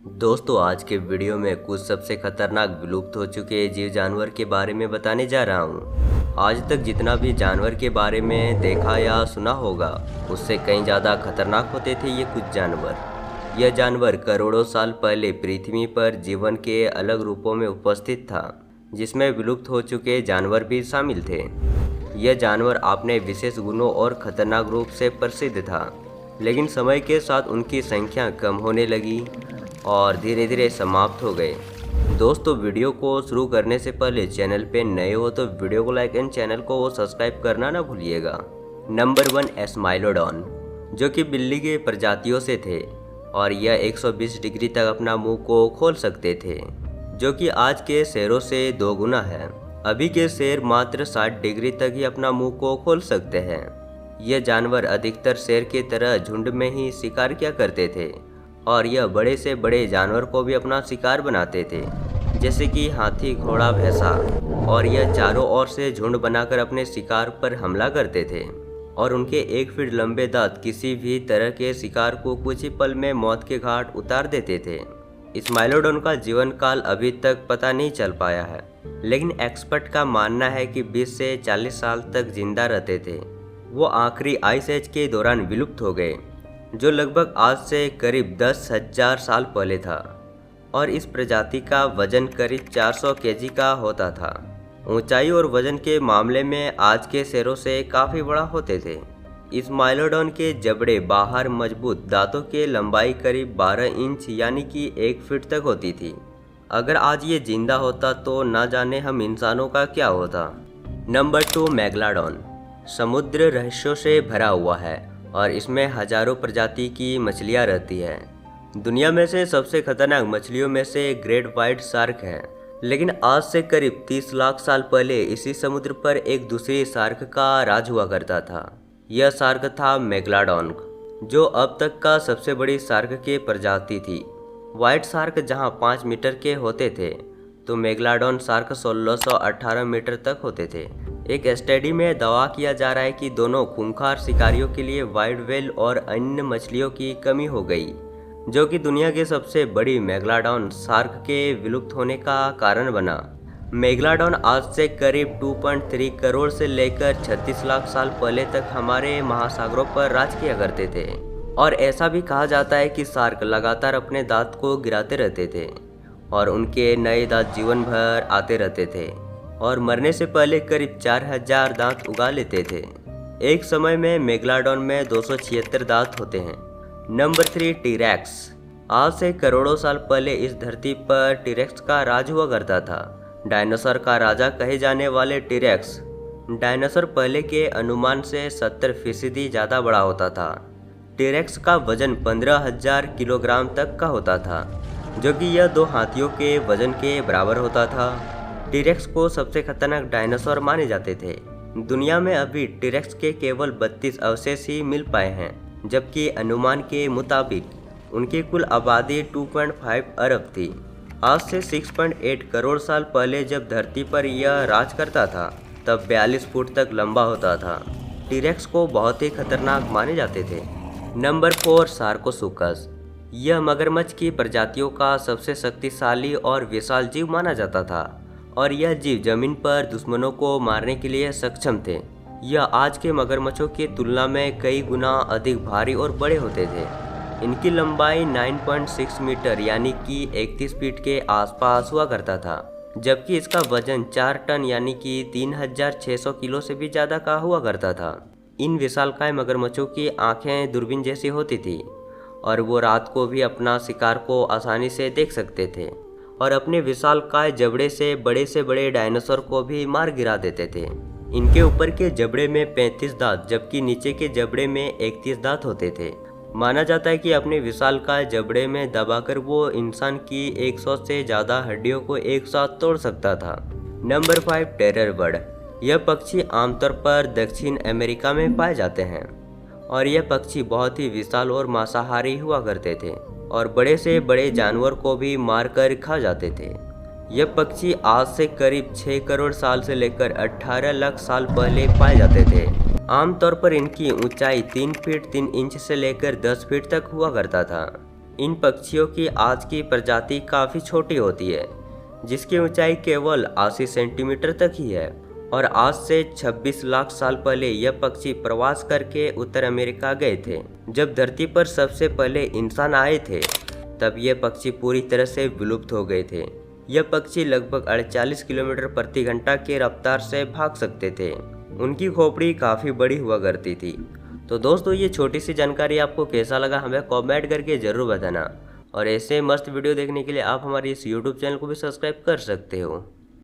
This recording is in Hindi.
दोस्तों आज के वीडियो में कुछ सबसे खतरनाक विलुप्त हो चुके जीव जानवर के बारे में बताने जा रहा हूँ। आज तक जितना भी जानवर के बारे में देखा या सुना होगा उससे कहीं ज़्यादा खतरनाक होते थे ये कुछ जानवर। यह जानवर करोड़ों साल पहले पृथ्वी पर जीवन के अलग रूपों में उपस्थित था, जिसमें विलुप्त हो चुके जानवर भी शामिल थे। यह जानवर अपने विशेष गुणों और खतरनाक रूप से प्रसिद्ध था, लेकिन समय के साथ उनकी संख्या कम होने लगी और धीरे धीरे समाप्त हो गए। दोस्तों वीडियो को शुरू करने से पहले चैनल पे नए हो तो वीडियो को लाइक एंड चैनल को सब्सक्राइब करना ना भूलिएगा। नंबर 1 स्माइलोडॉन, जो कि बिल्ली के प्रजातियों से थे और यह 120 डिग्री तक अपना मुंह को खोल सकते थे, जो कि आज के शेरों से 2 गुना है। अभी के शेर मात्र 60 डिग्री तक ही अपना मुंह को खोल सकते हैं। यह जानवर अधिकतर शेर की तरह झुंड में ही शिकार किया करते थे और यह बड़े से बड़े जानवर को भी अपना शिकार बनाते थे, जैसे कि हाथी, घोड़ा, भैंसा, और यह चारों ओर से झुंड बनाकर अपने शिकार पर हमला करते थे और उनके 1 फीट लंबे दांत किसी भी तरह के शिकार को कुछ ही पल में मौत के घाट उतार देते थे। स्माइलोडॉन का जीवन काल अभी तक पता नहीं चल पाया है, लेकिन एक्सपर्ट का मानना है कि 20 से 40 साल तक जिंदा रहते थे। वो आखिरी आइस एज के दौरान विलुप्त हो गए, जो लगभग आज से करीब 10,000 साल पहले था, और इस प्रजाति का वजन करीब 400 केजी का होता था। ऊंचाई और वजन के मामले में आज के शेरों से काफ़ी बड़ा होते थे। स्माइलोडॉन के जबड़े बाहर मजबूत, दांतों की लंबाई करीब 12 इंच यानी कि 1 फीट तक होती थी। अगर आज ये जिंदा होता तो ना जाने हम इंसानों का क्या होता। नंबर 2 मेगलाडॉन समुद्र रहस्यों से भरा हुआ है और इसमें हजारों प्रजाति की मछलियां रहती हैं। दुनिया में से सबसे खतरनाक मछलियों में से ग्रेट व्हाइट शार्क है, लेकिन आज से करीब 30 लाख साल पहले इसी समुद्र पर एक दूसरी शार्क का राज हुआ करता था। यह शार्क था मेगलाडॉन, जो अब तक का सबसे बड़ी शार्क की प्रजाति थी। व्हाइट शार्क जहां 5 मीटर के होते थे, तो मेगलाडॉन शार्क 1618 मीटर तक होते थे। एक स्टडी में दावा किया जा रहा है कि दोनों खूंखार शिकारियों के लिए व्हाइट व्हेल और अन्य मछलियों की कमी हो गई, जो कि दुनिया के सबसे बड़ी मेगलाडॉन शार्क के विलुप्त होने का कारण बना। मेगलाडॉन आज से करीब 2.3 करोड़ से लेकर 36 लाख साल पहले तक हमारे महासागरों पर राज किया करते थे, और ऐसा भी कहा जाता है कि शार्क लगातार अपने दांत को गिराते रहते थे और उनके नए दांत जीवन भर आते रहते थे और मरने से पहले करीब 4000 दांत उगा लेते थे। एक समय में मेगलाडॉन में 276 दांत होते हैं। Number 3 T-Rex. आज से करोड़ों साल पहले इस धरती पर टीरेक्स का राज हुआ करता था। डायनासोर का राजा कहे जाने वाले टीरेक्स डायनासोर पहले के अनुमान से 70% ज़्यादा बड़ा होता था। टीरेक्स का वजन 15,000 किलोग्राम तक का होता था, जो कि यह 2 हाथियों के वजन के बराबर होता था। टीरेक्स को सबसे खतरनाक डायनासोर माने जाते थे। दुनिया में अभी टीरेक्स के केवल 32 अवशेष ही मिल पाए हैं, जबकि अनुमान के मुताबिक उनकी कुल आबादी 2.5 अरब थी। आज से 6.8 करोड़ साल पहले जब धरती पर यह राज करता था, तब 42 फुट तक लंबा होता था। टीरेक्स को बहुत ही खतरनाक माने जाते थे। नंबर 4 सार्कोसुकस। यह मगरमच्छ की प्रजातियों का सबसे शक्तिशाली और विशाल जीव माना जाता था, और यह जीव जमीन पर दुश्मनों को मारने के लिए सक्षम थे। यह आज के मगरमच्छों की तुलना में कई गुना अधिक भारी और बड़े होते थे। इनकी लंबाई 9.6 मीटर यानी कि 31 फीट के आसपास हुआ करता था, जबकि इसका वजन 4 टन यानी कि 3600 किलो से भी ज़्यादा का हुआ करता था। इन विशालकाय मगरमच्छों की आंखें दूरबीन जैसी होती थी और वो रात को भी अपना शिकार को आसानी से देख सकते थे और अपने विशालकाय जबड़े से बड़े डायनासोर को भी मार गिरा देते थे। इनके ऊपर के जबड़े में 35 दांत जबकि नीचे के जबड़े में 31 दांत होते थे। माना जाता है कि अपने विशालकाय जबड़े में दबाकर वो इंसान की 100 से ज़्यादा हड्डियों को एक साथ तोड़ सकता था। Number 5 terror bird. यह पक्षी आमतौर पर दक्षिण अमेरिका में पाए जाते हैं और यह पक्षी बहुत ही विशाल और मांसाहारी हुआ करते थे और बड़े से बड़े जानवर को भी मारकर खा जाते थे। यह पक्षी आज से करीब 6 करोड़ साल से लेकर 18 लाख साल पहले पाए जाते थे। आमतौर पर इनकी ऊंचाई 3 फीट 3 इंच से लेकर 10 फीट तक हुआ करता था। इन पक्षियों की आज की प्रजाति काफ़ी छोटी होती है, जिसकी ऊंचाई केवल 80 सेंटीमीटर तक ही है। और आज से 26 लाख साल पहले यह पक्षी प्रवास करके उत्तर अमेरिका गए थे। जब धरती पर सबसे पहले इंसान आए थे, तब यह पक्षी पूरी तरह से विलुप्त हो गए थे। यह पक्षी लगभग 48 किलोमीटर प्रति घंटा की रफ्तार से भाग सकते थे। उनकी खोपड़ी काफ़ी बड़ी हुआ करती थी। तो दोस्तों, ये छोटी सी जानकारी आपको कैसा लगा हमें कमेंट करके ज़रूर बताना। और ऐसे मस्त वीडियो देखने के लिए आप हमारे इस YouTube चैनल को भी सब्सक्राइब कर सकते हो।